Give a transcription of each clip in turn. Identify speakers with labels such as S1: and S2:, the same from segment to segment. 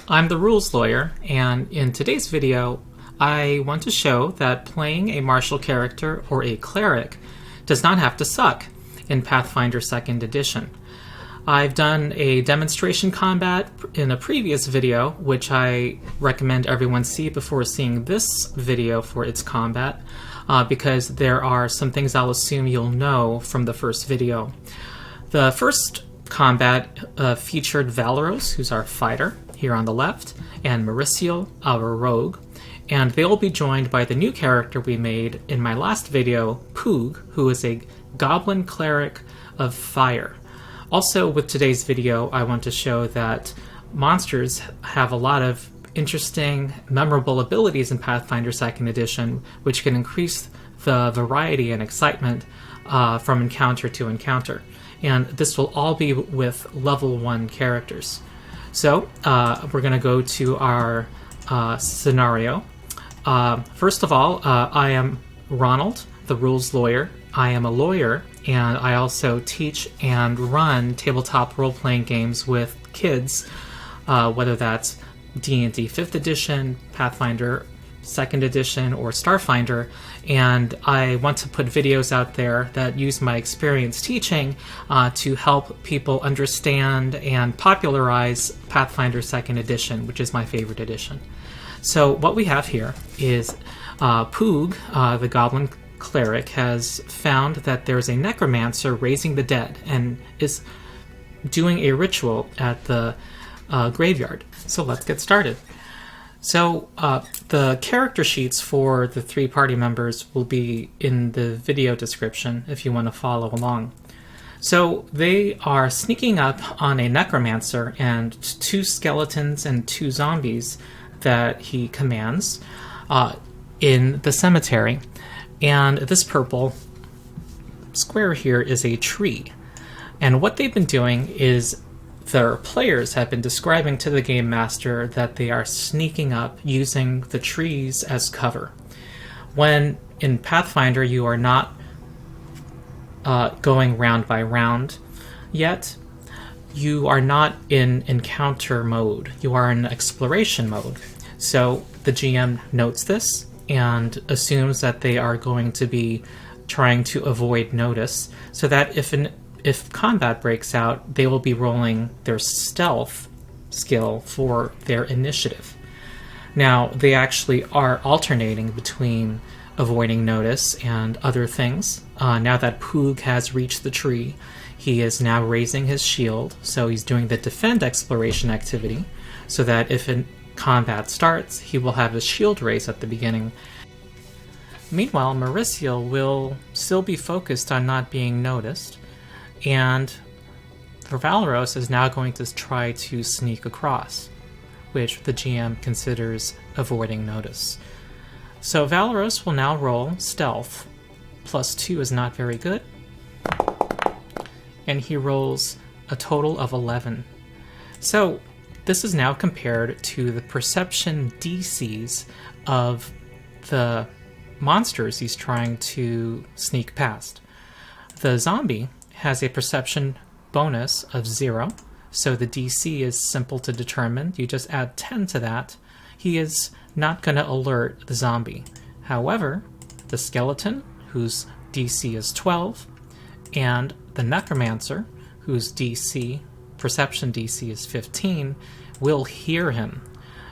S1: I'm the Rules Lawyer, and in today's video, I want to show that playing a martial character or a cleric does not have to suck in Pathfinder 2nd Edition. I've done a demonstration combat in a previous video, which I recommend everyone see before seeing this video for its combat, because there are some things I'll assume you'll know from the first video. The first combat featured Valeros, who's our fighter, here on the left, and MERISIEL, our rogue, and they will be joined by the new character we made in my last video, Poog, who is a goblin cleric of fire. Also, with today's video, I want to show that monsters have a lot of interesting, memorable abilities in Pathfinder 2nd Edition, which can increase the variety and excitement from encounter to encounter. And this will all be with level 1 characters. So, we're going to go to our scenario. First of all, I am Ronald, the Rules Lawyer. I am a lawyer, and I also teach and run tabletop role-playing games with kids, whether that's D&D 5th Edition, Pathfinder 2nd Edition, or Starfinder, and I want to put videos out there that use my experience teaching to help people understand and popularize Pathfinder 2nd Edition, which is my favorite edition. So what we have here is Poog, the Goblin Cleric, has found that there's a Necromancer raising the dead and is doing a ritual at the graveyard. So let's get started. So the character sheets for the 3 party members will be in the video description if you want to follow along. So they are sneaking up on a Necromancer and 2 skeletons and 2 zombies that he commands in the cemetery. And this purple square here is a tree. And what they've been doing is their players have been describing to the game master that they are sneaking up using the trees as cover. When in Pathfinder you are not going round by round yet, you are not in encounter mode. You are in exploration mode. So the GM notes this and assumes that they are going to be trying to avoid notice, so that if combat breaks out, they will be rolling their stealth skill for their initiative. Now, they actually are alternating between avoiding notice and other things. Now that Poog has reached the tree, he is now raising his shield, so he's doing the defend exploration activity, so that if combat starts, he will have his shield raised at the beginning. Meanwhile, MERISIEL will still be focused on not being noticed, and Valeros is now going to try to sneak across, which the GM considers avoiding notice. So Valeros will now roll stealth. +2 is not very good, and he rolls a total of 11. So this is now compared to the perception DCs of the monsters he's trying to sneak past. The zombie has a perception bonus of 0, so the DC is simple to determine. You just add 10 to that. He is not going to alert the zombie. However, the skeleton, whose DC is 12, and the Necromancer, whose perception DC is 15, will hear him.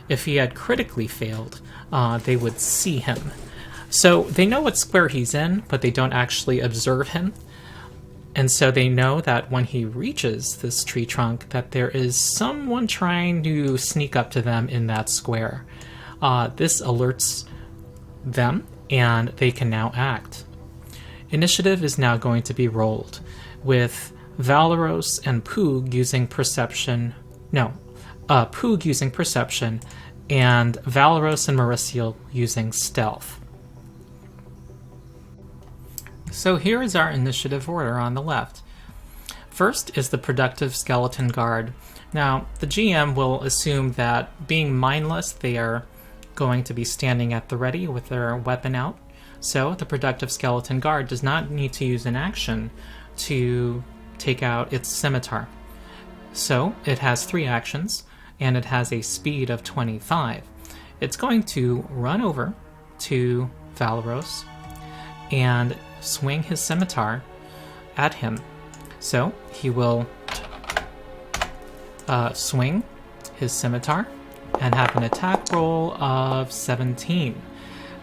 S1: If he had critically failed, they would see him. So they know what square he's in, but they don't actually observe him. And so they know that when he reaches this tree trunk, that there is someone trying to sneak up to them in that square. This alerts them, and they can now act. Initiative is now going to be rolled, with Valeros and Poog using perception. Poog using perception, and Valeros and MERISIEL using stealth. So here is our initiative order on the left. First is the Productive Skeleton Guard. Now, the GM will assume that being mindless, they are going to be standing at the ready with their weapon out. So the Productive Skeleton Guard does not need to use an action to take out its scimitar. So it has 3 actions. and it has a speed of 25. It's going to run over to Valeros and swing his scimitar at him. So he will swing his scimitar and have an attack roll of 17.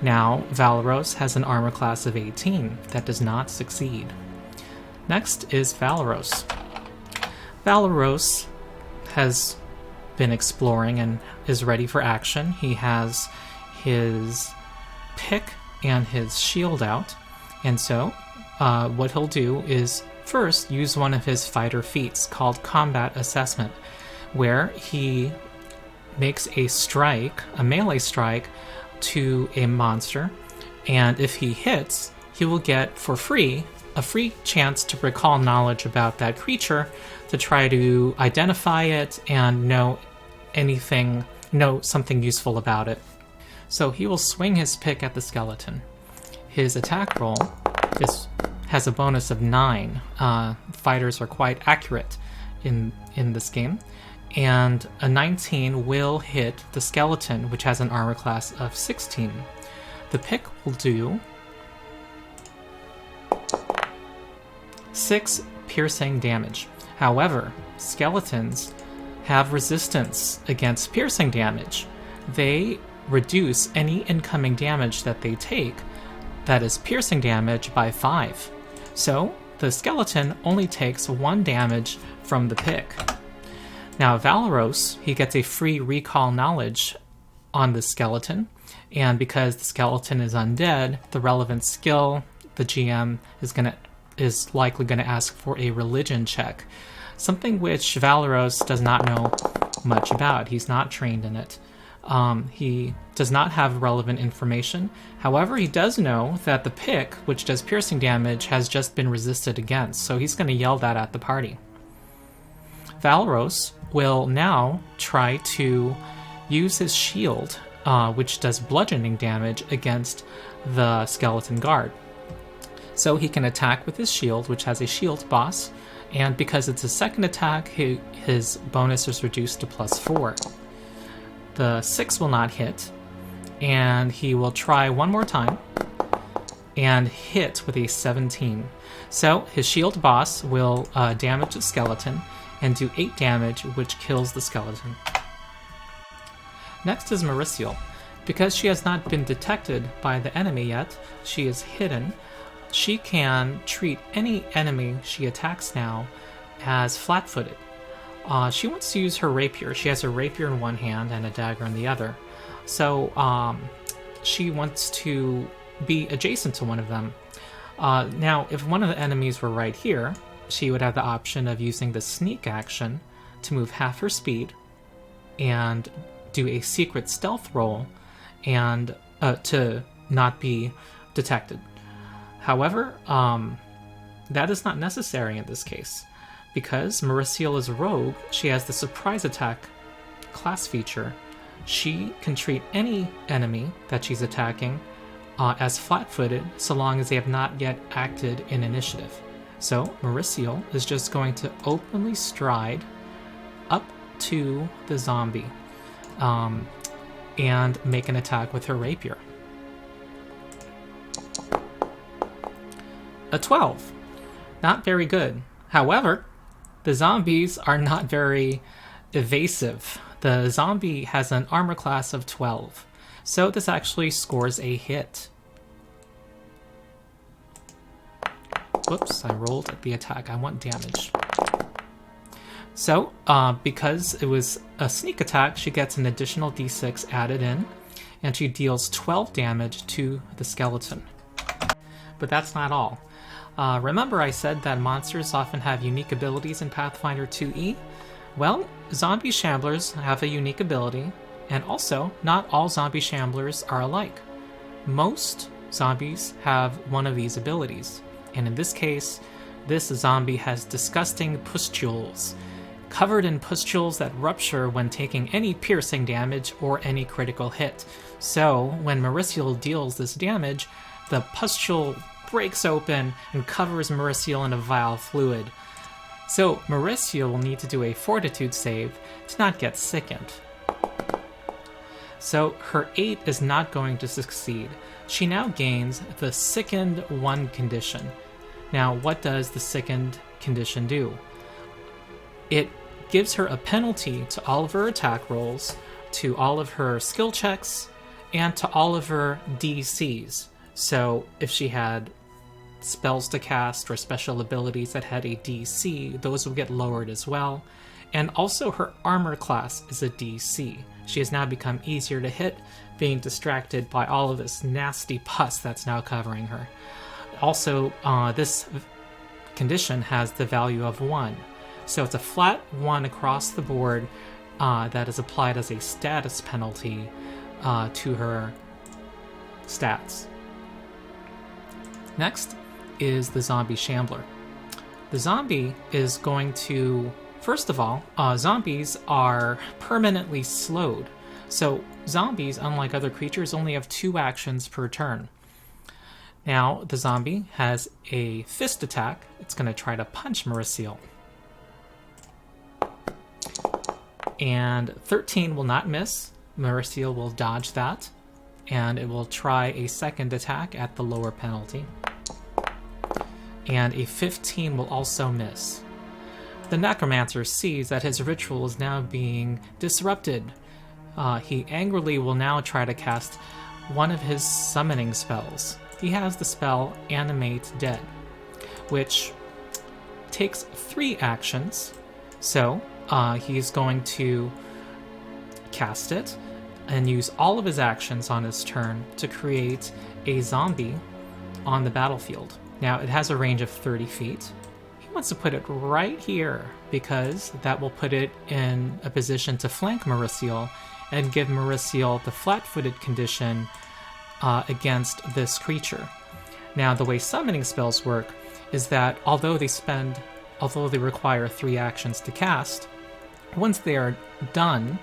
S1: Now, Valeros has an armor class of 18. That does not succeed. Next is Valeros. Valeros has been exploring and is ready for action. He has his pick and his shield out, and so what he'll do is first use one of his fighter feats called Combat Assessment, where he makes a strike, a melee strike, to a monster, and if he hits, he will get for free a free chance to recall knowledge about that creature to try to identify it and know something useful about it. So he will swing his pick at the skeleton. His attack roll has a bonus of 9. Fighters are quite accurate in this game. And a 19 will hit the skeleton, which has an armor class of 16. The pick will do 6 piercing damage. However, skeletons have resistance against piercing damage. They reduce any incoming damage that they take, that is piercing damage, by 5. So the skeleton only takes 1 damage from the pick. Now, Valeros, he gets a free recall knowledge on the skeleton, and because the skeleton is undead, the relevant skill, the GM is likely going to ask for a religion check, something which Valeros does not know much about. He's not trained in it. He does not have relevant information. However, he does know that the pick, which does piercing damage, has just been resisted against, so he's going to yell that at the party. Valeros will now try to use his shield, which does bludgeoning damage against the skeleton guard. So he can attack with his shield, which has a shield boss, and because it's a second attack, his bonus is reduced to +4. The 6 will not hit, and he will try one more time and hit with a 17. So his shield boss will damage the skeleton and do 8 damage, which kills the skeleton. Next is MERISIEL. Because she has not been detected by the enemy yet, she is hidden. She can treat any enemy she attacks now as flat-footed. She wants to use her rapier. She has a rapier in one hand and a dagger in the other. So she wants to be adjacent to one of them. Now, if one of the enemies were right here, she would have the option of using the sneak action to move half her speed and do a secret stealth roll and to not be detected. However, that is not necessary in this case. Because MERISIEL is a rogue, she has the surprise attack class feature. She can treat any enemy that she's attacking as flat-footed so long as they have not yet acted in initiative. So MERISIEL is just going to openly stride up to the zombie and make an attack with her rapier. A 12. Not very good. However, the zombies are not very evasive. The zombie has an armor class of 12, so this actually scores a hit. Whoops, I rolled at the attack. I want damage. So, because it was a sneak attack, she gets an additional d6 added in, and she deals 12 damage to the skeleton. But that's not all. Remember I said that monsters often have unique abilities in Pathfinder 2e? Well, zombie shamblers have a unique ability, and also, not all zombie shamblers are alike. Most zombies have one of these abilities, and in this case, this zombie has disgusting pustules, covered in pustules that rupture when taking any piercing damage or any critical hit. So, when MERISIEL deals this damage, the pustule breaks open and covers MERISIEL in a vile fluid. So MERISIEL will need to do a fortitude save to not get sickened. So her 8 is not going to succeed. She now gains the Sickened 1 condition. Now, what does the Sickened condition do? It gives her a penalty to all of her attack rolls, to all of her skill checks, and to all of her DCs. So if she had spells to cast or special abilities that had a DC, those will get lowered as well. And also her armor class is a DC. She has now become easier to hit, being distracted by all of this nasty pus that's now covering her. Also, this condition has the value of 1. So it's a flat 1 across the board that is applied as a status penalty to her stats. Next is the zombie shambler. The zombie is going to, first of all, zombies are permanently slowed. So zombies, unlike other creatures, only have 2 actions per turn. Now the zombie has a fist attack. It's going to try to punch MERISIEL. And 13 will not miss. MERISIEL will dodge that, and it will try a second attack at the lower penalty. And a 15 will also miss. The Necromancer sees that his ritual is now being disrupted. He angrily will now try to cast one of his summoning spells. He has the spell Animate Dead, which takes 3 actions. So he's going to cast it and use all of his actions on his turn to create a zombie on the battlefield. Now, it has a range of 30 feet. He wants to put it right here because that will put it in a position to flank MERISIEL and give MERISIEL the flat-footed condition against this creature. Now, the way summoning spells work is that although they require 3 actions to cast, once they are done,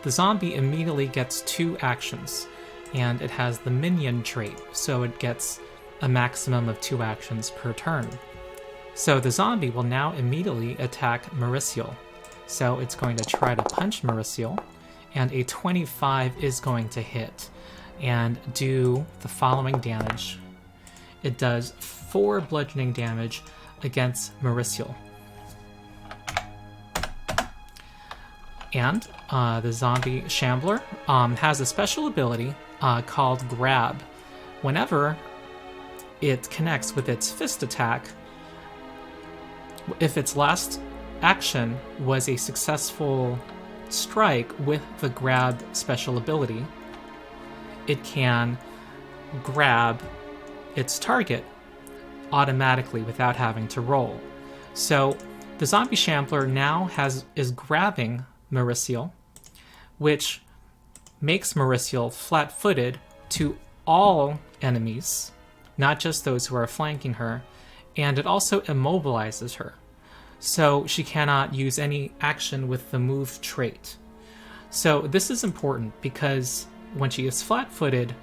S1: the zombie immediately gets 2 actions, and it has the minion trait, so it gets a maximum of 2 actions per turn. So the zombie will now immediately attack MERISIEL. So it's going to try to punch MERISIEL, and a 25 is going to hit and do the following damage. It does 4 bludgeoning damage against MERISIEL. And the zombie shambler has a special ability called Grab. Whenever it connects with its fist attack, if its last action was a successful strike with the Grab special ability, it can grab its target automatically without having to roll. So the zombie shambler now is grabbing MERISIEL, which makes MERISIEL flat-footed to all enemies, not just those who are flanking her, and it also immobilizes her. So she cannot use any action with the move trait. So this is important because when she is flat-footed,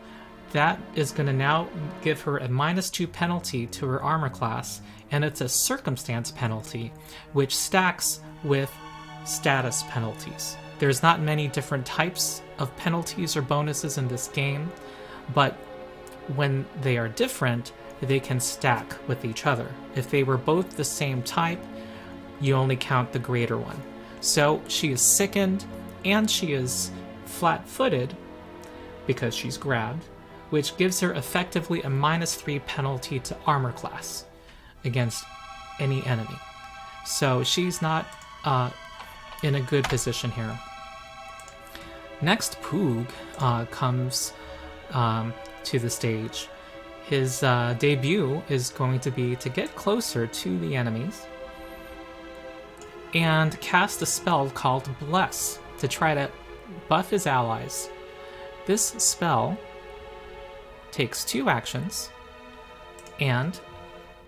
S1: that is going to now give her a -2 penalty to her armor class, and it's a circumstance penalty, which stacks with status penalties. There's not many different types of penalties or bonuses in this game, but when they are different, they can stack with each other. If they were both the same type, you only count the greater one. So she is sickened and she is flat-footed because she's grabbed, which gives her effectively a -3 penalty to armor class against any enemy. So she's not in a good position here. Next, Poog comes to the stage. His debut is going to be to get closer to the enemies and cast a spell called Bless to try to buff his allies. This spell takes 2 actions, and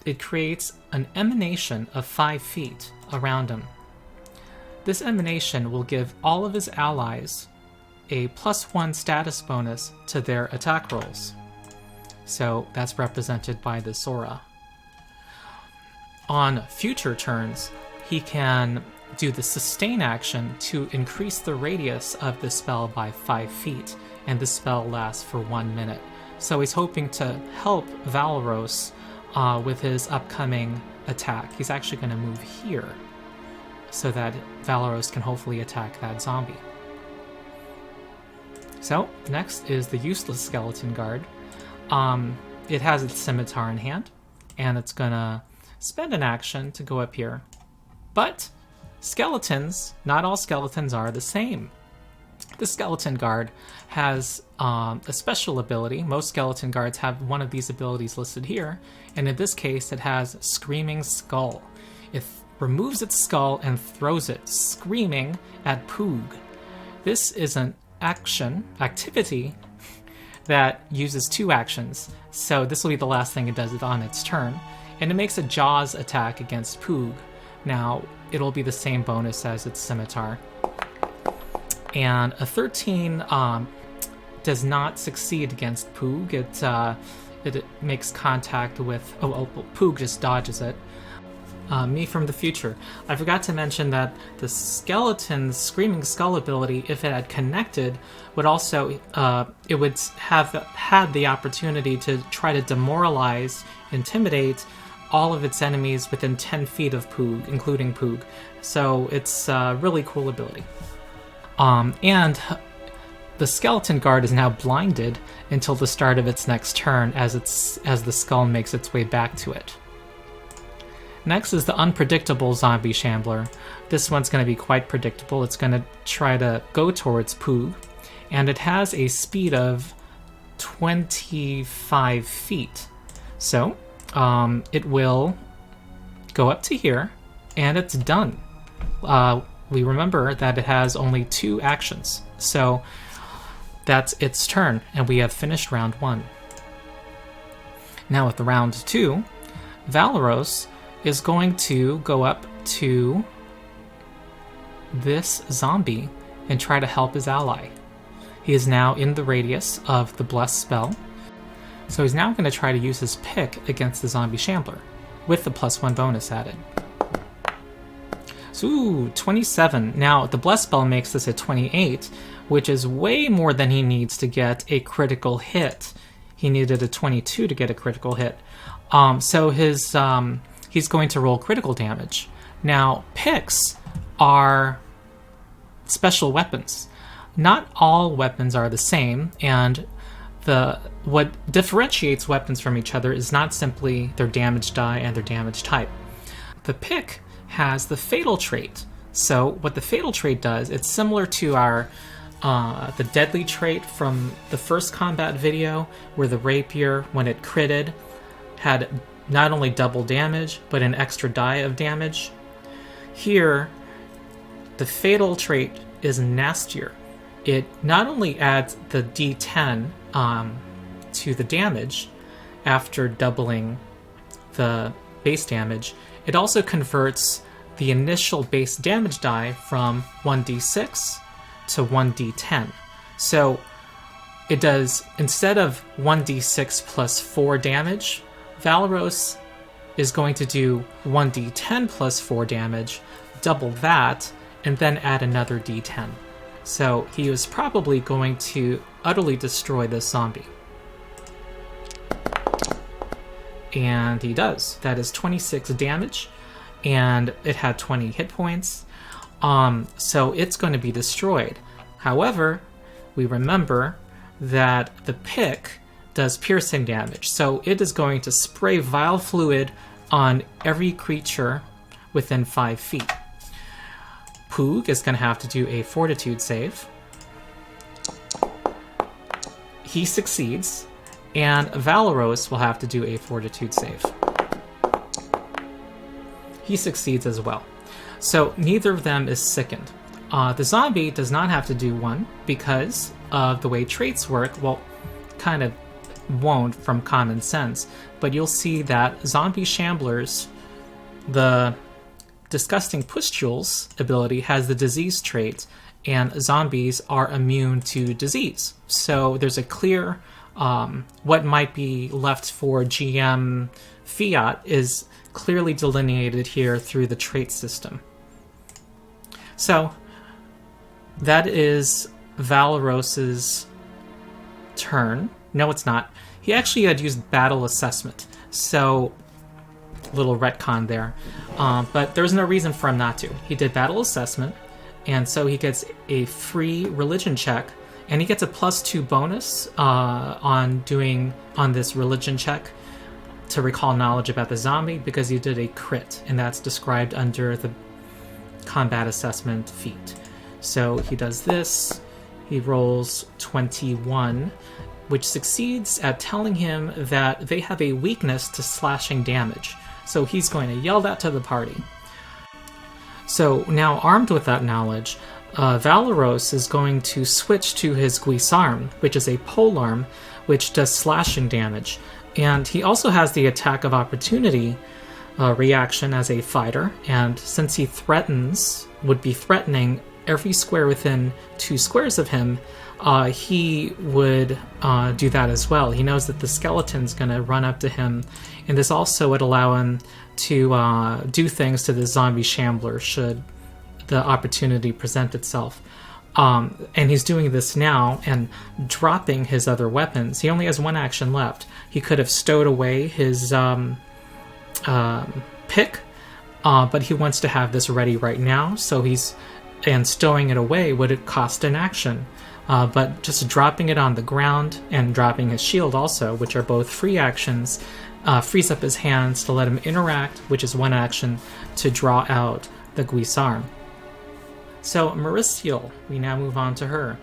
S1: it creates an emanation of 5 feet around him. This emanation will give all of his allies a +1 status bonus to their attack rolls. So that's represented by the Sora. On future turns, he can do the sustain action to increase the radius of the spell by 5 feet, and the spell lasts for 1 minute. So he's hoping to help Valeros with his upcoming attack. He's actually going to move here so that Valeros can hopefully attack that zombie. So next is the useless skeleton guard. It has its scimitar in hand, and it's going to spend an action to go up here. But skeletons, not all skeletons are the same. The skeleton guard has a special ability. Most skeleton guards have one of these abilities listed here, and in this case it has Screaming Skull. It removes its skull and throws it, screaming, at Poog. This is an activity that uses 2 actions, so this will be the last thing it does on its turn, and it makes a Jaws attack against Poog. Now, it'll be the same bonus as its scimitar. And a 13 does not succeed against Poog. It makes contact with... Poog just dodges it. Me from the future. I forgot to mention that the skeleton's Screaming Skull ability, if it had connected, would also... it would have had the opportunity to try to demoralize, intimidate all of its enemies within 10 feet of Poog, including Poog. So it's a really cool ability. And the skeleton guard is now blinded until the start of its next turn as the skull makes its way back to it. Next is the unpredictable zombie shambler. This one's going to be quite predictable. It's going to try to go towards Poog, and it has a speed of 25 feet. So it will go up to here, and it's done. We remember that it has only 2 actions, so that's its turn, and we have finished round 1. Now with round 2, Valeros is going to go up to this zombie and try to help his ally. He is now in the radius of the Bless spell, so he's now going to try to use his pick against the zombie shambler, with the +1 bonus added. So, ooh, 27. Now, the Bless spell makes this a 28, which is way more than he needs to get a critical hit. He needed a 22 to get a critical hit. So he's going to roll critical damage. Now, picks are special weapons. Not all weapons are the same, and what differentiates weapons from each other is not simply their damage die and their damage type. The pick has the fatal trait. So what the fatal trait does, it's similar to our the deadly trait from the first combat video, where the rapier, when it critted, had not only double damage, but an extra die of damage. Here, the fatal trait is nastier. It not only adds the d10 to the damage after doubling the base damage, it also converts the initial base damage die from 1d6 to 1d10. So it does, instead of 1d6 plus 4 damage, Valeros is going to do 1d10 plus 4 damage, double that, and then add another d10. So he is probably going to utterly destroy this zombie. And he does. That is 26 damage, and it had 20 hit points. So it's going to be destroyed. However, we remember that the pick does piercing damage, so it is going to spray vile fluid on every creature within 5 feet. Poog is going to have to do a fortitude save. He succeeds, and Valeros will have to do a fortitude save. He succeeds as well. So neither of them is sickened. The zombie does not have to do one because of the way traits work. Well, kind of won't from common sense, but you'll see that zombie shamblers, the Disgusting Pustules ability has the disease trait, and zombies are immune to disease. So there's a clear what might be left for GM fiat is clearly delineated here through the trait system. So that is Valeros's turn. No, it's not. He actually had used battle assessment, so little retcon there. But there's no reason for him not to. He did battle assessment, and so he gets a free religion check, and he gets a +2 bonus on this religion check to recall knowledge about the zombie because he did a crit, and that's described under the combat assessment feat. So he does this. He rolls 21, which succeeds at telling him that they have a weakness to slashing damage. So he's going to yell that to the party. So now, armed with that knowledge, Valeros is going to switch to his gee-zarm, which is a polearm, which does slashing damage. And he also has the attack of opportunity reaction as a fighter, and since he would be threatening every square within 2 squares of him, he would do that as well. He knows that the skeleton's going to run up to him, and this also would allow him to do things to the zombie shambler should the opportunity present itself. And he's doing this now and dropping his other weapons. He only has 1 action left. He could have stowed away his pick, but he wants to have this ready right now, so and stowing it away would cost an action. But just dropping it on the ground and dropping his shield also, which are both free actions, frees up his hands to let him interact, which is 1 action, to draw out the gee-zarm. So MERISIEL, we now move on to her.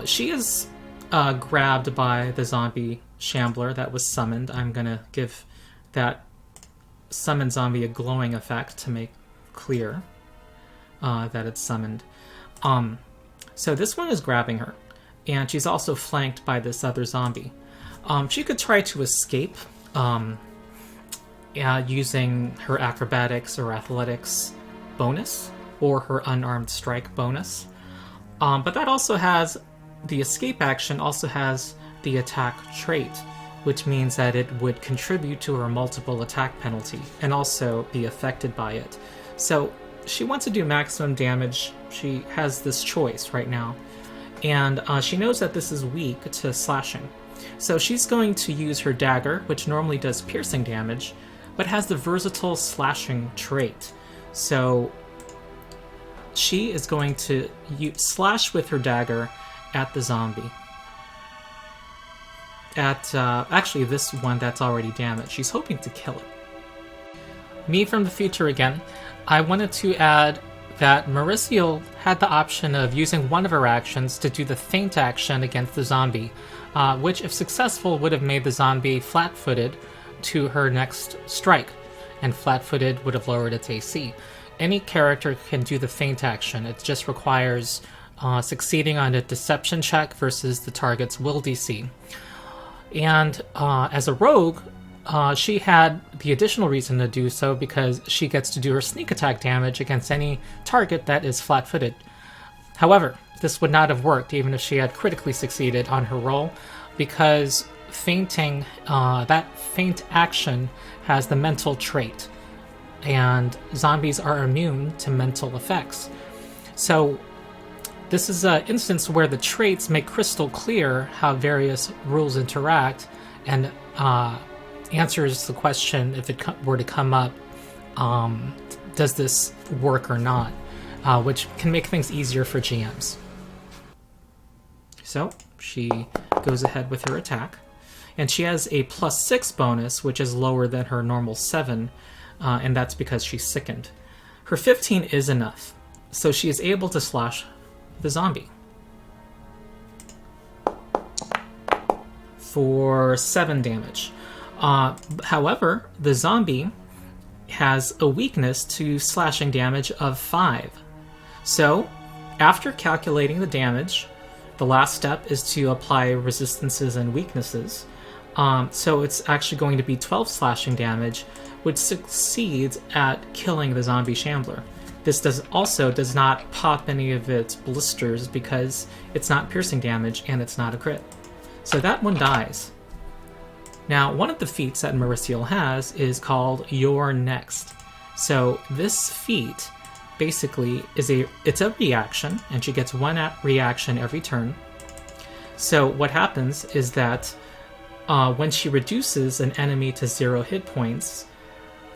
S1: She is grabbed by the zombie shambler that was summoned. I'm going to give that summoned zombie a glowing effect to make clear that it's summoned. So this one is grabbing her, and she's also flanked by this other zombie. She could try to escape using her acrobatics or athletics bonus, or her unarmed strike bonus. But that also has, the escape action also has the attack trait, which means that it would contribute to her multiple attack penalty and also be affected by it. So she wants to do maximum damage. She has this choice right now, and she knows that this is weak to slashing. So she's going to use her dagger, which normally does piercing damage, but has the versatile slashing trait. So she is going to slash with her dagger at the zombie. At actually this one that's already damaged. She's hoping to kill it. Me from the future again. I wanted to add that MERISIEL had the option of using one of her actions to do the feint action against the zombie, which, if successful, would have made the zombie flat-footed to her next strike, and flat-footed would have lowered its AC. Any character can do the feint action. It just requires succeeding on a deception check versus the target's will DC. And as a rogue, she had the additional reason to do so because she gets to do her sneak attack damage against any target that is flat-footed. However, this would not have worked even if she had critically succeeded on her roll, because feinting, that feint action has the mental trait, and zombies are immune to mental effects. So this is an instance where the traits make crystal clear how various rules interact, and answers the question, if it were to come up, does this work or not, which can make things easier for GMs. So she goes ahead with her attack, and she has a +6 bonus, which is lower than her normal 7, and that's because she's sickened. Her 15 is enough, so she is able to slash the zombie for 7 damage. However, the zombie has a weakness to slashing damage of 5. So, after calculating the damage, the last step is to apply resistances and weaknesses. So it's actually going to be 12 slashing damage, which succeeds at killing the zombie shambler. This does not pop any of its blisters because it's not piercing damage and it's not a crit. So that one dies. Now, one of the feats that MERISIEL has is called You're Next. So this feat basically it's a reaction, and she gets one reaction every turn. So what happens is that when she reduces an enemy to 0 hit points,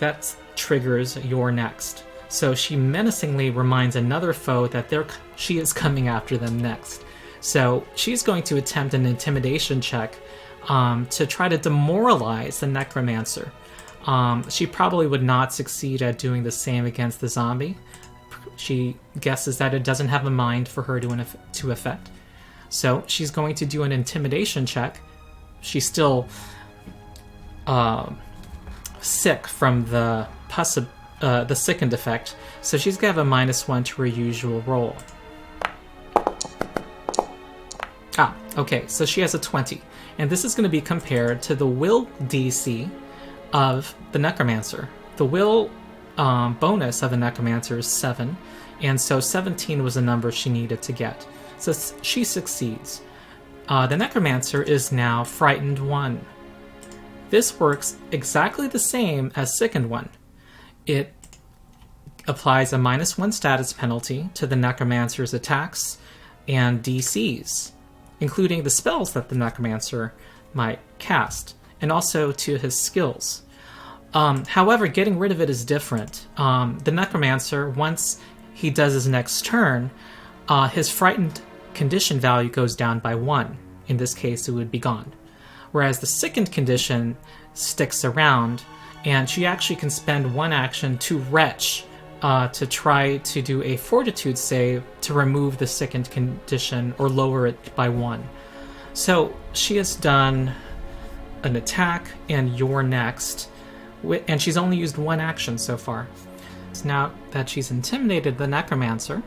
S1: that triggers You're Next. So she menacingly reminds another foe that she is coming after them next. So she's going to attempt an intimidation check to try to demoralize the Necromancer. She probably would not succeed at doing the same against the zombie. She guesses that it doesn't have a mind for her to affect. So she's going to do an intimidation check. She's still sick from the sickened effect, so she's going to have a -1 to her usual roll. Okay, so she has a 20. And this is going to be compared to the will DC of the Necromancer. The will bonus of the Necromancer is 7, and so 17 was the number she needed to get. So she succeeds. The Necromancer is now frightened 1. This works exactly the same as Sickened 1. It applies a -1 status penalty to the Necromancer's attacks and DCs, including the spells that the Necromancer might cast, and also to his skills. However, getting rid of it is different. The Necromancer, once he does his next turn, his frightened condition value goes down by 1. In this case, it would be gone. Whereas the Sickened Condition sticks around, and she actually can spend 1 action to retch to try to do a fortitude save to remove the Sickened Condition or lower it by 1. So she has done an attack and You're Next, and she's only used 1 action so far. So now that she's intimidated the Necromancer,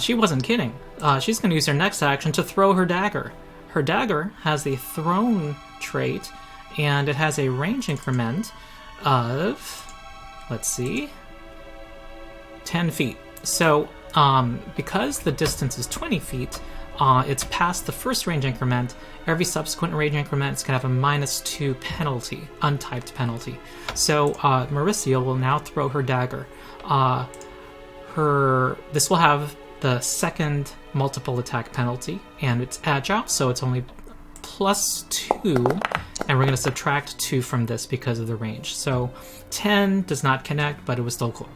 S1: she wasn't kidding. She's going to use her next action to throw her dagger. Her dagger has the thrown trait, and it has a range increment of, let's see, 10 feet. So because the distance is 20 feet, it's past the first range increment. Every subsequent range increment is going to have a -2 penalty, untyped penalty. So MERISIEL will now throw her dagger. This will have the second multiple attack penalty, and it's agile, so it's only +2, and we're going to subtract 2 from this because of the range. So 10 does not connect, but it was still cool.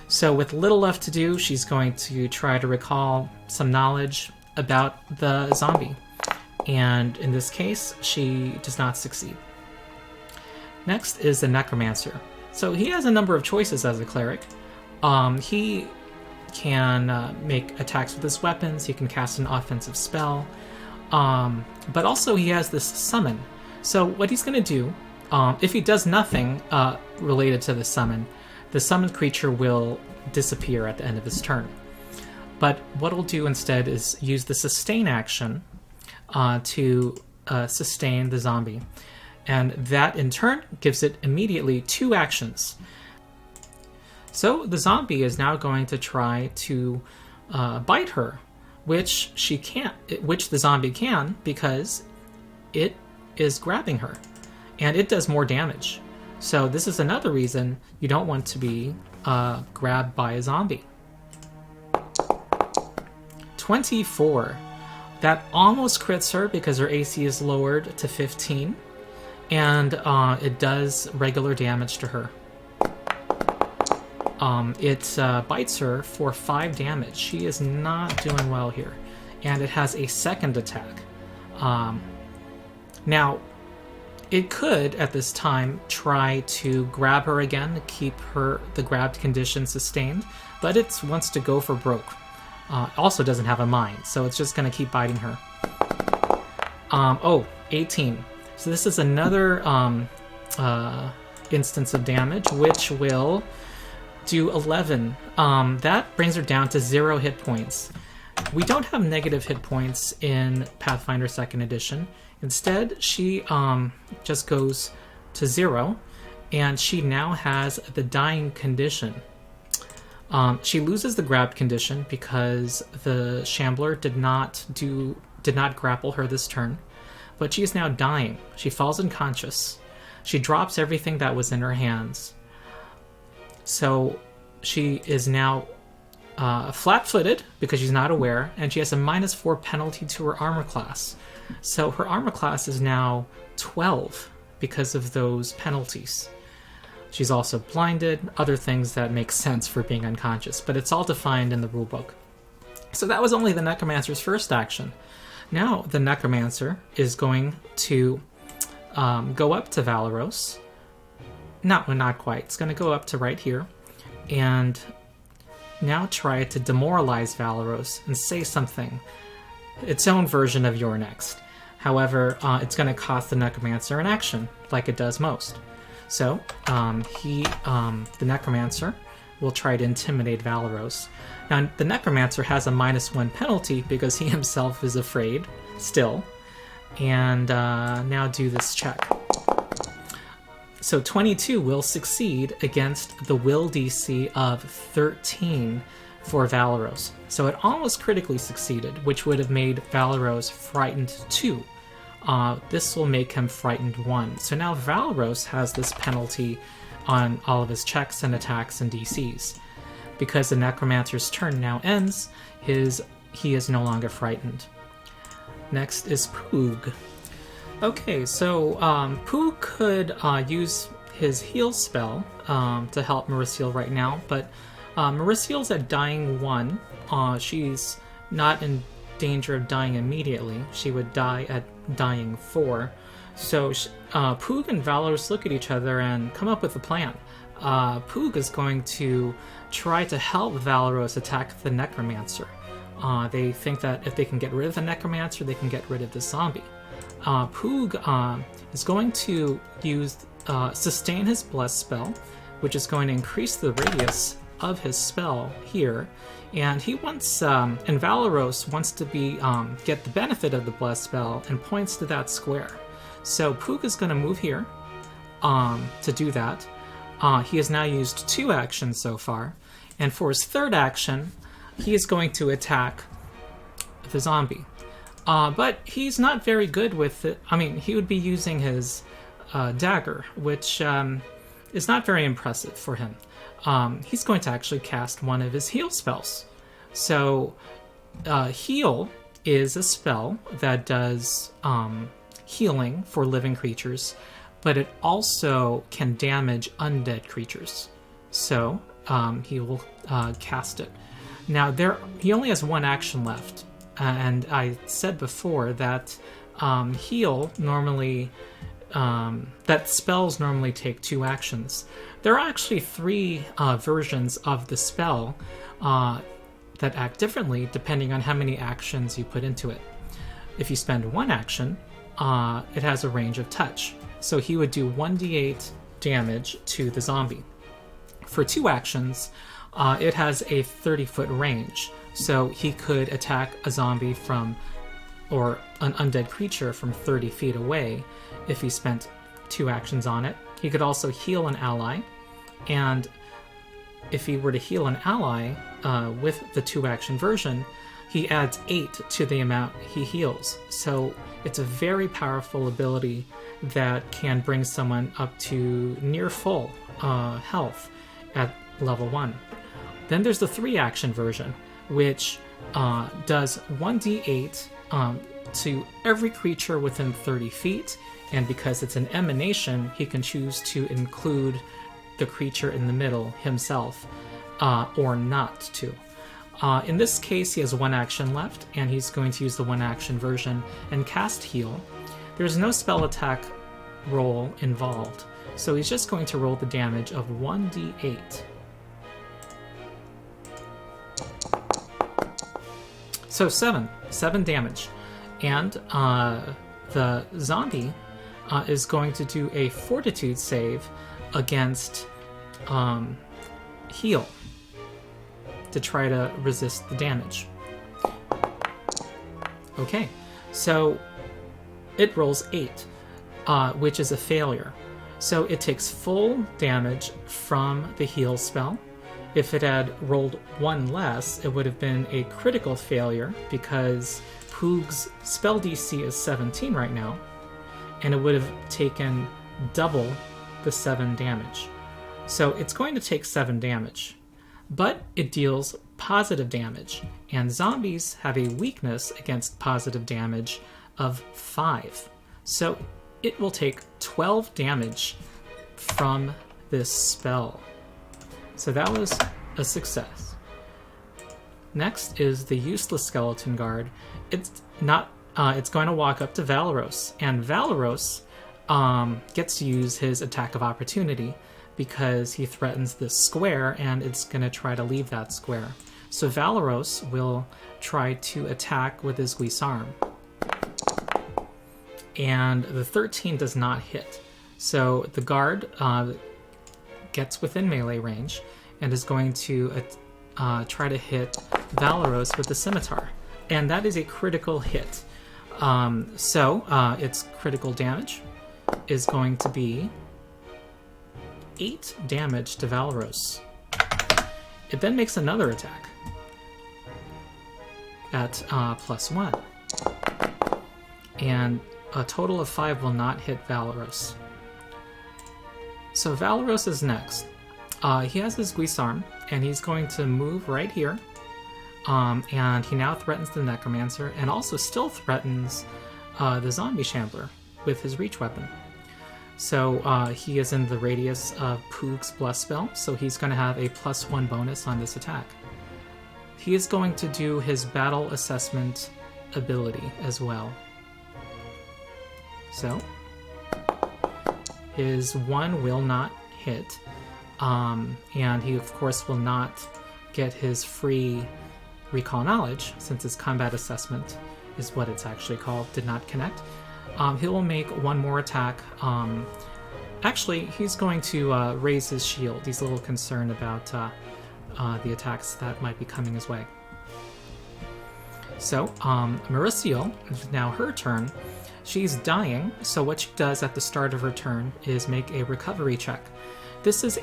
S1: So with little left to do, she's going to try to recall some knowledge about the zombie. And in this case, she does not succeed. Next is the Necromancer. So he has a number of choices as a cleric. He can make attacks with his weapons, he can cast an offensive spell, but also he has this summon. So what he's going to do, if he does nothing related to the summoned creature will disappear at the end of his turn. But what he'll do instead is use the sustain action to sustain the zombie. And that in turn gives it immediately 2 actions. So the zombie is now going to try to bite her, which the zombie can because it is grabbing her, and it does more damage. So this is another reason you don't want to be grabbed by a zombie. 24. That almost crits her because her AC is lowered to 15, and it does regular damage to her. It bites her for 5 damage. She is not doing well here. And it has a second attack. Now, it could, at this time, try to grab her again to keep the grabbed condition sustained, but it wants to go for broke. Also doesn't have a mind, so it's just going to keep biting her. 18. So this is another instance of damage, which will do 11. That brings her down to 0 hit points. We don't have negative hit points in Pathfinder 2nd Edition. Instead, she just goes to 0, and she now has the dying condition. She loses the grabbed condition because the Shambler did not grapple her this turn, but she is now dying. She falls unconscious. She drops everything that was in her hands. So she is now flat-footed because she's not aware, and she has a -4 penalty to her armor class. So her armor class is now 12 because of those penalties. She's also blinded, other things that make sense for being unconscious, but it's all defined in the rulebook. So that was only the Necromancer's first action. Now the Necromancer is going to go up to Valeros. No, not quite. It's going to go up to right here and now try to demoralize Valeros and say something. Its own version of "you're next." However, it's going to cost the Necromancer an action, like it does most. So, the Necromancer will try to intimidate Valeros. Now, the Necromancer has a -1 penalty because he himself is afraid, still. And now do this check. So 22 will succeed against the will DC of 13 for Valeros. So it almost critically succeeded, which would have made Valeros frightened 2. This will make him frightened 1. So now Valeros has this penalty on all of his checks and attacks and DCs. Because the Necromancer's turn now ends, he is no longer frightened. Next is Poog. Okay, so Poog could use his heal spell to help MERISIEL right now, but MERISIEL's at dying 1. She's not in danger of dying immediately. She would die at dying 4. So Poog and Valeros look at each other and come up with a plan. Poog is going to try to help Valeros attack the Necromancer. They think that if they can get rid of the Necromancer, they can get rid of the zombie. Poog is going to use sustain his bless spell, which is going to increase the radius of his spell here, and he wants and Valeros wants to get the benefit of the bless spell and points to that square. So Poog is going to move here to do that. He has now used 2 actions so far, and for his third action, he is going to attack the zombie. But he's not very good with it. I mean, he would be using his dagger, which is not very impressive for him. He's going to actually cast one of his heal spells. So, heal is a spell that does healing for living creatures, but it also can damage undead creatures. So, he will cast it. Now, he only has 1 action left, and I said before that heal normally, that spells normally take 2 actions. There are actually 3 versions of the spell that act differently depending on how many actions you put into it. If you spend 1 action, it has a range of touch. So he would do 1d8 damage to the zombie. For 2 actions, it has a 30-foot range, so he could attack a zombie or an undead creature from 30 feet away if he spent 2 actions on it. He could also heal an ally, and if he were to heal an ally with the 2-action version, he adds 8 to the amount he heals. So it's a very powerful ability that can bring someone up to near full health at level 1. Then there's the 3-action version, which does 1d8 to every creature within 30 feet, and because it's an emanation, he can choose to include the creature in the middle himself, or not to. In this case, he has 1 action left, and he's going to use the 1-action version and cast heal. There's no spell attack roll involved, so he's just going to roll the damage of 1d8. So 7 damage. And the zombie is going to do a fortitude save against heal to try to resist the damage. Okay, so it rolls 8, which is a failure. So it takes full damage from the heal spell. If it had rolled 1 less, it would have been a critical failure because Poog's spell DC is 17 right now, and it would have taken double the 7 damage. So it's going to take 7 damage, but it deals positive damage, and zombies have a weakness against positive damage of 5. So it will take 12 damage from this spell. So that was a success. Next is the useless skeleton guard. It's going to walk up to Valeros, and Valeros gets to use his attack of opportunity because he threatens this square, and it's going to try to leave that square. So Valeros will try to attack with his gee-zarm. And the 13 does not hit. So the guard gets within melee range and is going to try to hit Valeros with the scimitar. And that is a critical hit. So its critical damage is going to be 8 damage to Valeros. It then makes another attack at +1. And a total of 5 will not hit Valeros. So Valeros is next. He has his gee-zarm, and he's going to move right here. And he now threatens the Necromancer, and also still threatens the Zombie Shambler with his reach weapon. So he is in the radius of Poog's Bless spell, so he's going to have a +1 bonus on this attack. He is going to do his Battle Assessment ability as well. So his 1 will not hit, and he of course will not get his free Recall Knowledge, since his Combat Assessment is what it's actually called, did not connect. He will make 1 more attack. Actually, he's going to raise his shield. He's a little concerned about the attacks that might be coming his way. So, MERISIEL, it's now her turn. She's dying, so what she does at the start of her turn is make a recovery check. This is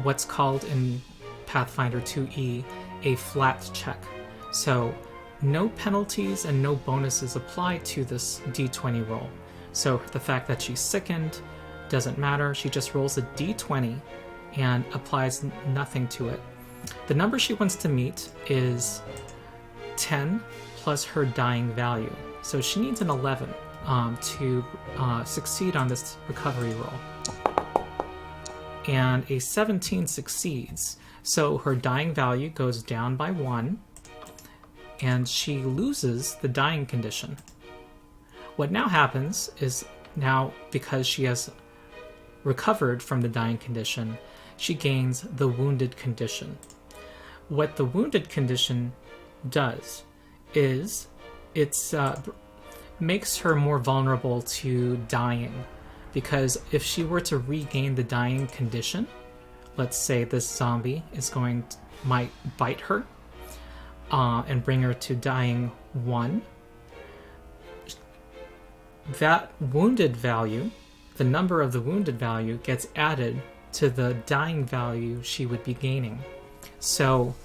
S1: what's called in Pathfinder 2e a flat check. So no penalties and no bonuses apply to this d20 roll. So the fact that she's sickened doesn't matter. She just rolls a d20 and applies nothing to it. The number she wants to meet is 10 plus her dying value. So she needs an 11 to succeed on this recovery roll. And a 17 succeeds. So her dying value goes down by 1, and she loses the dying condition. What now happens is, now because she has recovered from the dying condition, she gains the wounded condition. What the wounded condition does is it makes her more vulnerable to dying, because if she were to regain the dying condition, let's say this zombie might bite her and bring her to dying 1. That wounded value, the number of the wounded value, gets added to the dying value she would be gaining. So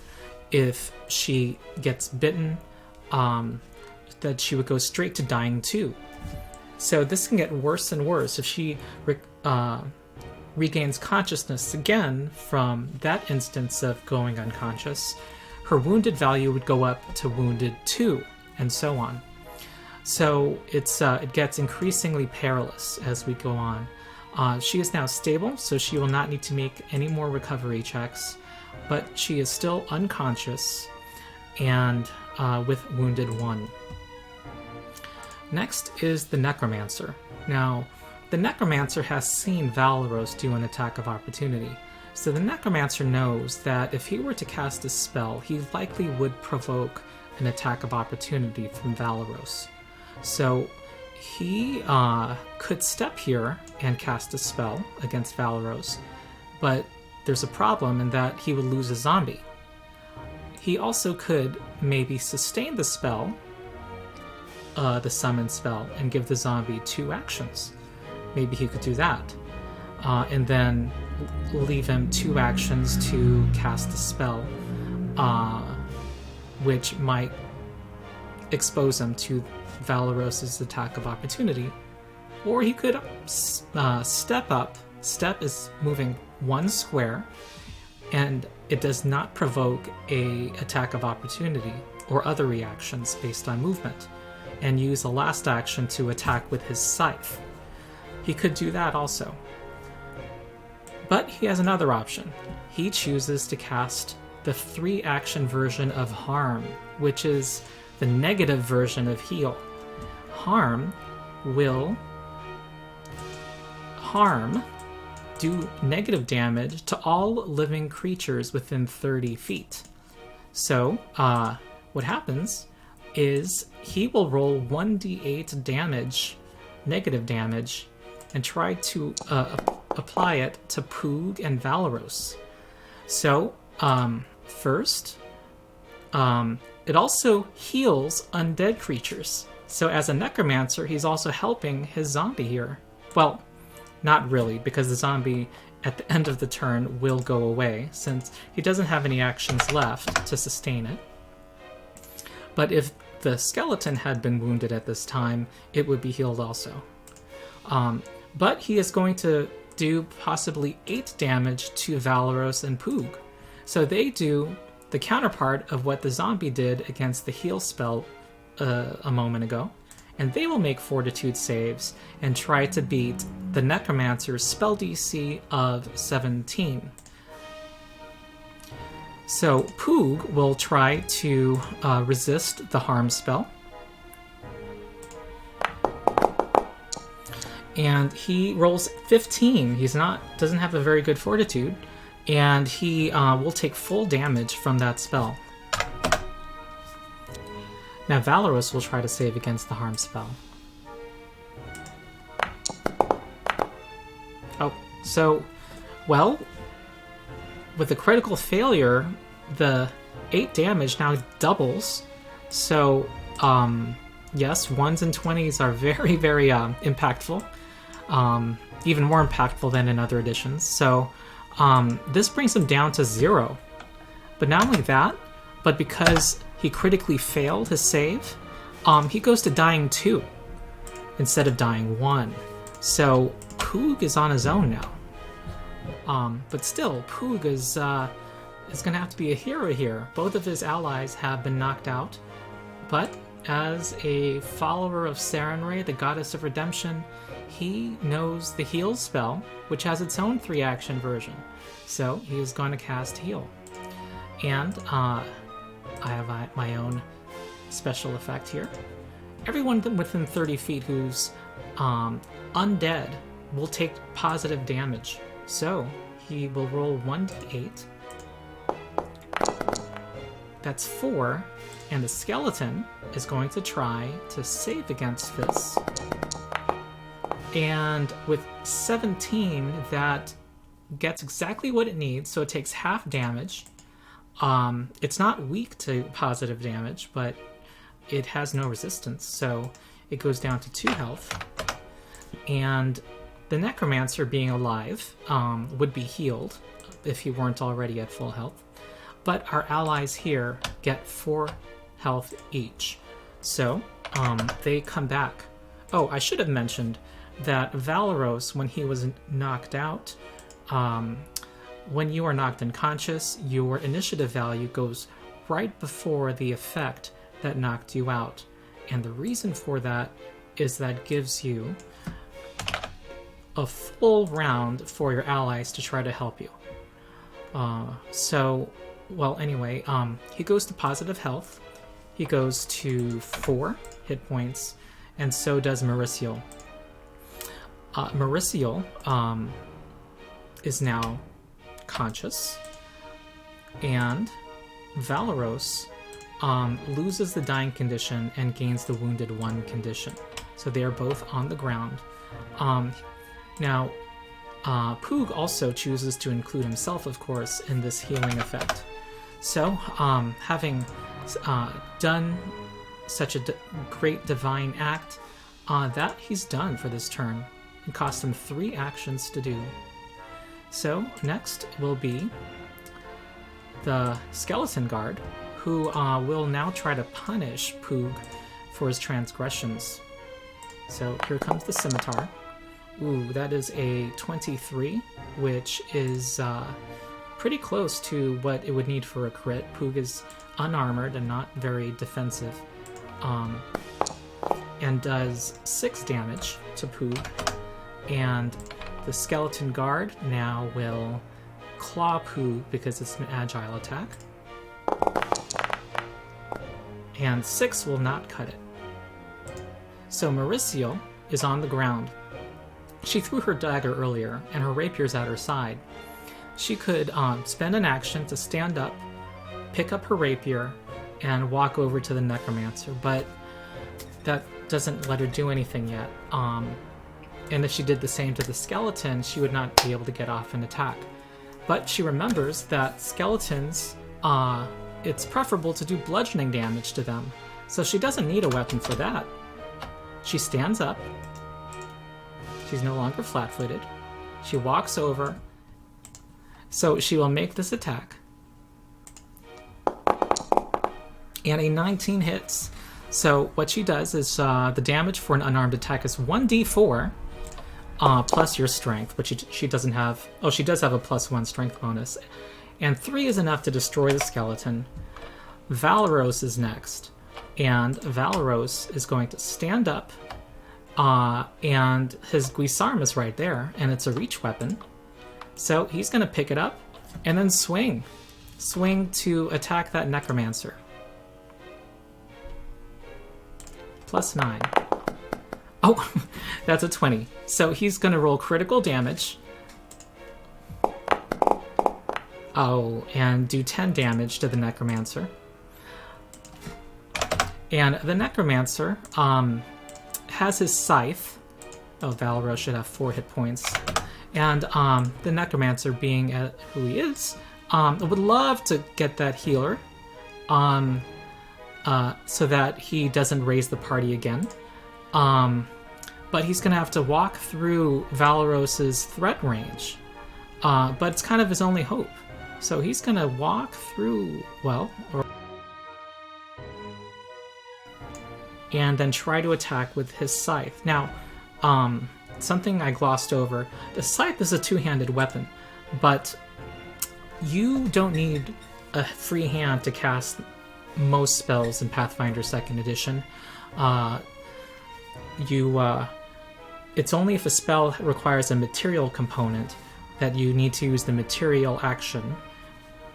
S1: if she gets bitten, that she would go straight to dying 2. So this can get worse and worse. If she regains consciousness again from that instance of going unconscious, her wounded value would go up to wounded 2, and so on. So it gets increasingly perilous as we go on. She is now stable, so she will not need to make any more recovery checks, but she is still unconscious and with wounded 1. Next is the Necromancer. Now, the Necromancer has seen Valeros do an attack of opportunity, so the Necromancer knows that if he were to cast a spell, he likely would provoke an attack of opportunity from Valeros. So he could step here and cast a spell against Valeros, but there's a problem in that he would lose a zombie. He also could maybe sustain the spell, the summon spell, and give the zombie 2 actions. Maybe he could do that. And then leave him 2 actions to cast the spell, which might expose him to Valeros' attack of opportunity, or he could step up. Step is moving 1 square, and it does not provoke a attack of opportunity or other reactions based on movement, and use a last action to attack with his scythe. He could do that also. But he has another option. He chooses to cast the 3-action version of Harm, which is the negative version of Heal. Harm will do negative damage to all living creatures within 30 feet. So, what happens is he will roll 1d8 damage, negative damage, and try to apply it to Poog and Valeros. So, first, it also heals undead creatures. So as a Necromancer, he's also helping his zombie here. Well, not really, because the zombie at the end of the turn will go away, since he doesn't have any actions left to sustain it. But if the skeleton had been wounded at this time, it would be healed also. But he is going to do possibly 8 damage to Valeros and Poog. So they do the counterpart of what the zombie did against the heal spell a moment ago, and they will make fortitude saves and try to beat the Necromancer's spell DC of 17. So Poog will try to resist the harm spell, and he rolls 15. Doesn't have a very good fortitude, and he will take full damage from that spell. Now Valeros will try to save against the harm spell. Oh, so, well, with a critical failure, the 8 damage now doubles. So, yes, 1s and 20s are very, very impactful. Even more impactful than in other editions. So, this brings him down to 0. But not only that, but because he critically failed his save, he goes to dying 2 instead of dying 1. So Poog is on his own now. But still, Poog is going to have to be a hero here. Both of his allies have been knocked out, but as a follower of Sarenrae, the goddess of redemption, he knows the heal spell, which has its own 3-action version. So he is going to cast heal. And I have my own special effect here. Everyone within 30 feet who's undead will take positive damage. So he will roll 1d8. That's 4. And the skeleton is going to try to save against this. And with 17, that gets exactly what it needs, so it takes half damage. It's not weak to positive damage, but it has no resistance, so it goes down to 2 health. And the Necromancer, being alive, would be healed if he weren't already at full health. But our allies here get 4 health each. So, they come back. Oh, I should have mentioned that Valeros, when he was knocked out, when you are knocked unconscious, your initiative value goes right before the effect that knocked you out. And the reason for that is that gives you a full round for your allies to try to help you. Well, anyway, he goes to positive health. He goes to 4 hit points, and so does MERISIEL. MERISIEL is now conscious, and Valeros loses the dying condition and gains the wounded 1 condition. So they are both on the ground. Now, Poog also chooses to include himself, of course, in this healing effect. So, having done such a great divine act, that he's done for this turn. It cost him 3 actions to do. So, next will be the Skeleton Guard, who will now try to punish Poog for his transgressions. So here comes the scimitar. Ooh, that is a 23, which is pretty close to what it would need for a crit. Poog is unarmored and not very defensive, and does 6 damage to Poog. And the skeleton guard now will claw Poog because it's an agile attack. And 6 will not cut it. So MERISIEL is on the ground. She threw her dagger earlier, and her rapier's at her side. She could spend an action to stand up, pick up her rapier, and walk over to the Necromancer, but that doesn't let her do anything yet. And if she did the same to the skeleton, she would not be able to get off an attack. But she remembers that skeletons, it's preferable to do bludgeoning damage to them, so she doesn't need a weapon for that. She stands up. She's no longer flat-footed. She walks over. So she will make this attack. And a 19 hits. So what she does is the damage for an unarmed attack is 1d4 plus your strength, which she doesn't have. Oh, she does have a +1 strength bonus. And 3 is enough to destroy the skeleton. Valeros is next. And Valeros is going to stand up. And his gee-zarm is right there, and it's a reach weapon. So he's going to pick it up and then swing. Swing to attack that Necromancer. +9. Oh, that's a 20. So he's going to roll critical damage. Oh, and do 10 damage to the Necromancer. And the Necromancer has his scythe. Oh, Valeros should have 4 hit points. And the Necromancer, being who he is, would love to get that healer so that he doesn't raise the party again. But he's going to have to walk through Valeros's threat range. But it's kind of his only hope. So he's going to walk through, and then try to attack with his scythe. Now, something I glossed over, the scythe is a two-handed weapon, but you don't need a free hand to cast most spells in Pathfinder 2nd Edition. It's only if a spell requires a material component that you need to use the material action,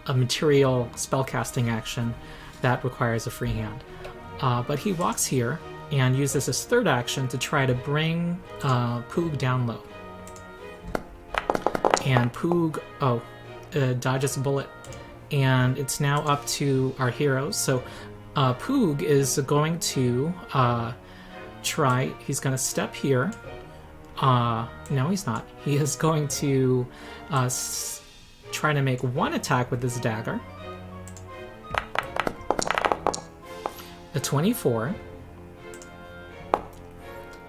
S1: a material spellcasting action that requires a free hand. But he walks here and uses his third action to try to bring Poog down low. And Poog, dodges a bullet. And it's now up to our heroes. So Poog is going to he's going to step here. No, he's not. He is going to try to make one attack with his dagger. A 24.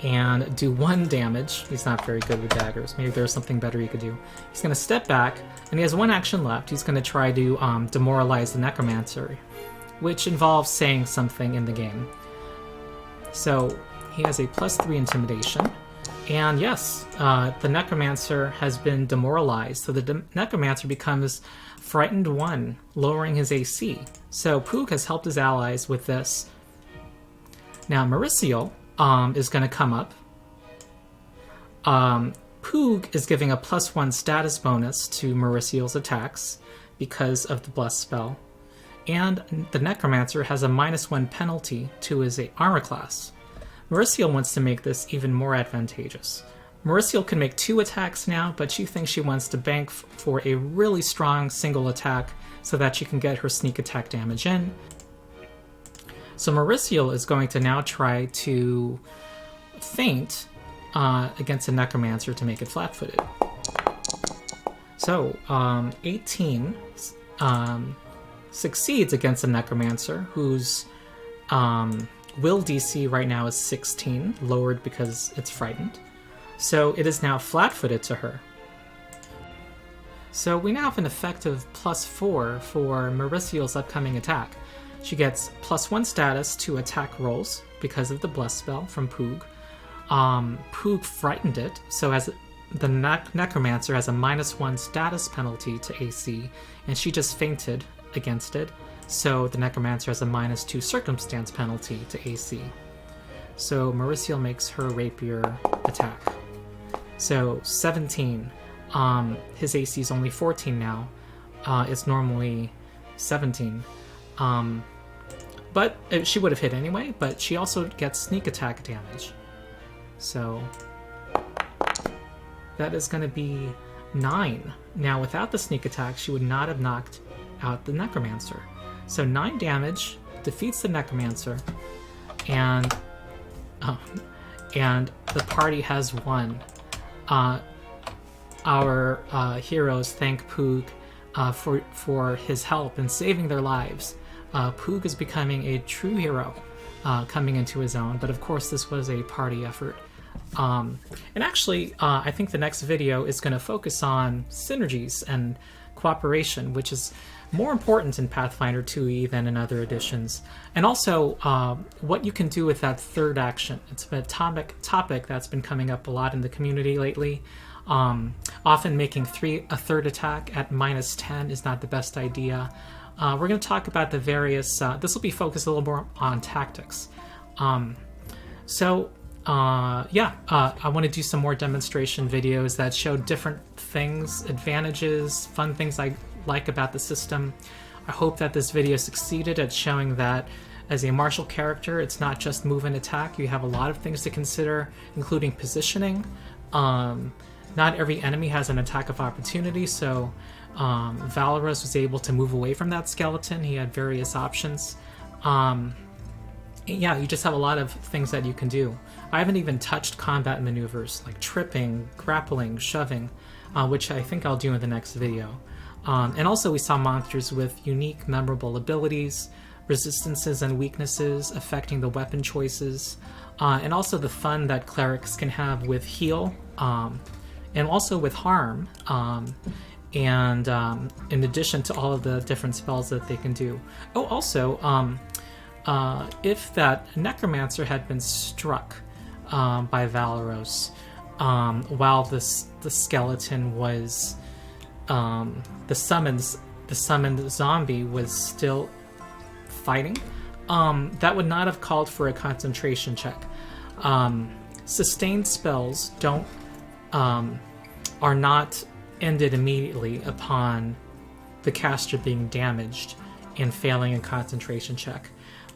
S1: And do 1 damage. He's not very good with daggers. Maybe there's something better he could do. He's going to step back, and he has 1 action left. He's going to try to demoralize the Necromancer, which involves saying something in the game. So he has a +3 intimidation. And yes, the Necromancer has been demoralized. So the Necromancer becomes frightened 1, lowering his AC. So Poog has helped his allies with this. Now MERISIEL is going to come up. Poog is giving a +1 status bonus to MERISIEL's attacks because of the Bless spell. And the Necromancer has a -1 penalty to his armor class. MERISIEL wants to make this even more advantageous. MERISIEL can make 2 attacks now, but she thinks she wants to bank for a really strong single attack so that she can get her sneak attack damage in. So MERISIEL is going to now try to feint against a Necromancer to make it flat-footed. So 18 succeeds against a Necromancer, whose will DC right now is 16, lowered because it's frightened. So it is now flat-footed to her. So we now have an effective +4 for MERISIEL's upcoming attack. She gets +1 status to attack rolls because of the Bless spell from Poog. Poog frightened it, so as the Necromancer has a -1 status penalty to AC, and she just fainted against it, so the Necromancer has a -2 circumstance penalty to AC. So MERISIEL makes her rapier attack. So 17. His AC is only 14 now. It's normally 17. But she would have hit anyway, but she also gets sneak attack damage. So that is going to be 9. Now, without the sneak attack, she would not have knocked out the Necromancer. So 9 damage, defeats the Necromancer, and the party has won. Our heroes thank Poog for his help in saving their lives. Poog is becoming a true hero, coming into his own, but of course this was a party effort. And actually, I think the next video is going to focus on synergies and cooperation, which is more important in Pathfinder 2e than in other editions. And also, what you can do with that third action. It's a topic that's been coming up a lot in the community lately. Often making a third attack at -10 is not the best idea. We're going to talk about the various... this will be focused a little more on tactics. I want to do some more demonstration videos that show different things, advantages, fun things I like about the system. I hope that this video succeeded at showing that as a martial character, it's not just move and attack. You have a lot of things to consider, including positioning. Not every enemy has an attack of opportunity, so Valeros was able to move away from that skeleton. He had various options. Yeah, you just have a lot of things that you can do. I haven't even touched combat maneuvers like tripping, grappling, shoving, which I think I'll do in the next video. And also we saw monsters with unique, memorable abilities, resistances and weaknesses affecting the weapon choices, and also the fun that clerics can have with heal, and also with harm, and in addition to all of the different spells that they can do. Oh, also, if that Necromancer had been struck by Valeros while the skeleton was the summoned zombie was still fighting, that would not have called for a concentration check. Sustained spells are not ended immediately upon the caster being damaged and failing a concentration check.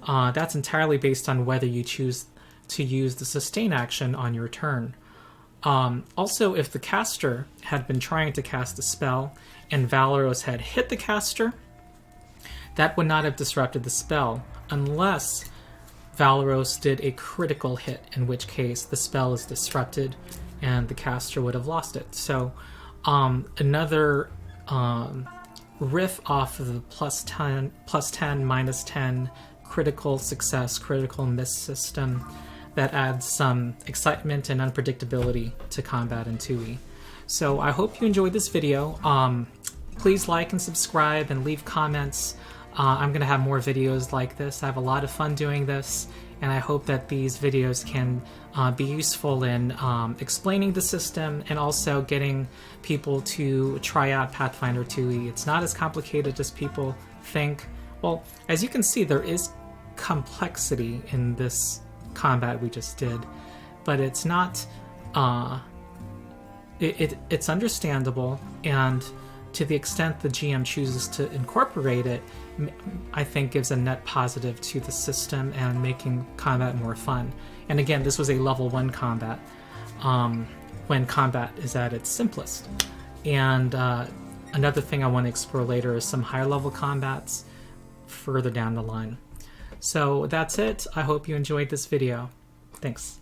S1: That's entirely based on whether you choose to use the sustain action on your turn. Also, if the caster had been trying to cast a spell and Valeros had hit the caster, that would not have disrupted the spell unless Valeros did a critical hit, in which case the spell is disrupted and the caster would have lost it. So another riff off of the +10, -10 critical success, critical miss system that adds some excitement and unpredictability to combat in 2e. So I hope you enjoyed this video. Please like and subscribe and leave comments. I'm going to have more videos like this. I have a lot of fun doing this, and I hope that these videos can be useful in explaining the system and also getting people to try out Pathfinder 2e. It's not as complicated as people think. Well, as you can see, there is complexity in this combat we just did, but it's not... it's understandable, and to the extent the GM chooses to incorporate it, I think gives a net positive to the system and making combat more fun. And again, this was a level 1 combat, when combat is at its simplest. And another thing I want to explore later is some higher level combats further down the line. So that's it. I hope you enjoyed this video. Thanks.